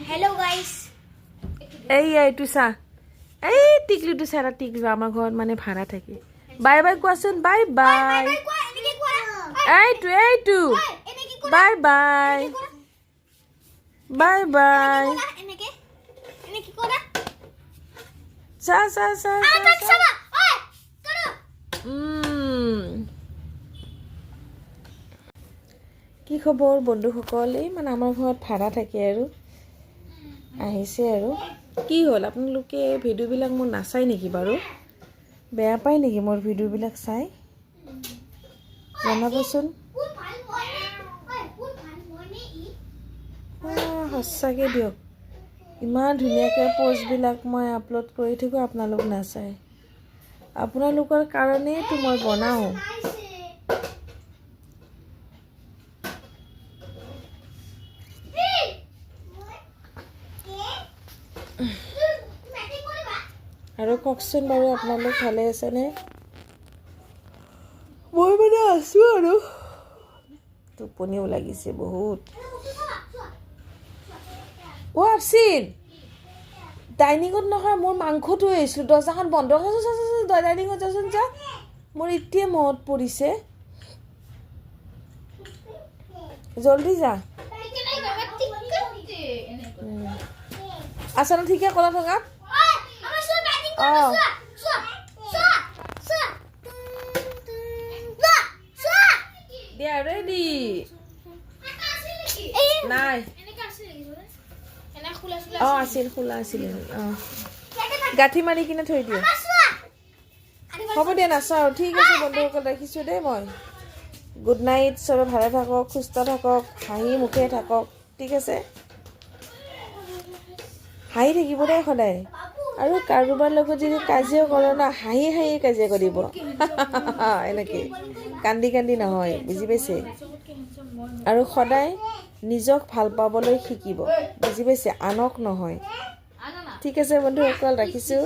hello guys এইটো চা এই টিকলিটো চাৰা টিকলি আমাৰ ঘৰত মানে ভাড়া থাকে বাই বাই কোৱাচোন বাই বাই এইটো বাই বাই বাই বাই চা চা চা কি খবৰ বন্ধুসকল এই মানে আমাৰ ঘৰত ভাড়া থাকে আৰু আহিছে আৰু কি হ'ল আপোনালোকে ভিডিঅ'বিলাক মোৰ নাচাই নেকি বাৰু বেয়া পায় নেকি মোৰ ভিডিঅ'বিলাক চাই জনাবচোন সঁচাকৈ দিয়ক ইমান ধুনীয়াকৈ পোষ্টবিলাক মই আপলোড কৰি থাকোঁ আপোনালোক নাচায় আপোনালোকৰ কাৰণেইতো মই বনাওঁ আৰু কওকচোন বাৰু আপোনালোক ভালে আছেনে মই মানে আছোঁ আৰু টোপনিও লাগিছে বহুত আফচিন ডাইনিঙত নহয় মোৰ মাংসটো আহিছিলোঁ দৰ্জাখন বন্ধ ডাইনিঙত যাচোন যা মোৰ এতিয়া মনত পৰিছে জলদি যা আছানো ঠিকে ক'লা থকাত দিয়া ৰেডি নাই আছিল খোলা আছিলে গাঁঠি মাৰি কিনে থৈ দিয়া হ'ব দিয়া নাচাওঁ ঠিক আছে বন্ধুসকল ৰাখিছোঁ দেই মই গুড নাইট চবে ভালে থাকক সুস্থ থাকক হাঁহি মুখে থাকক ঠিক আছে হাঁহি থাকিব দেই সদায় আৰু কাৰোবাৰ লগত যদি কাজিয়া কৰে না হাঁহি হাঁহি কাজিয়া কৰিব এনেকৈ কান্দি কান্দি নহয় বুজি পাইছে আৰু সদায় নিজক ভাল পাবলৈ শিকিব বুজি পাইছে আনক নহয় ঠিক আছে বন্ধুসকল ৰাখিছোঁ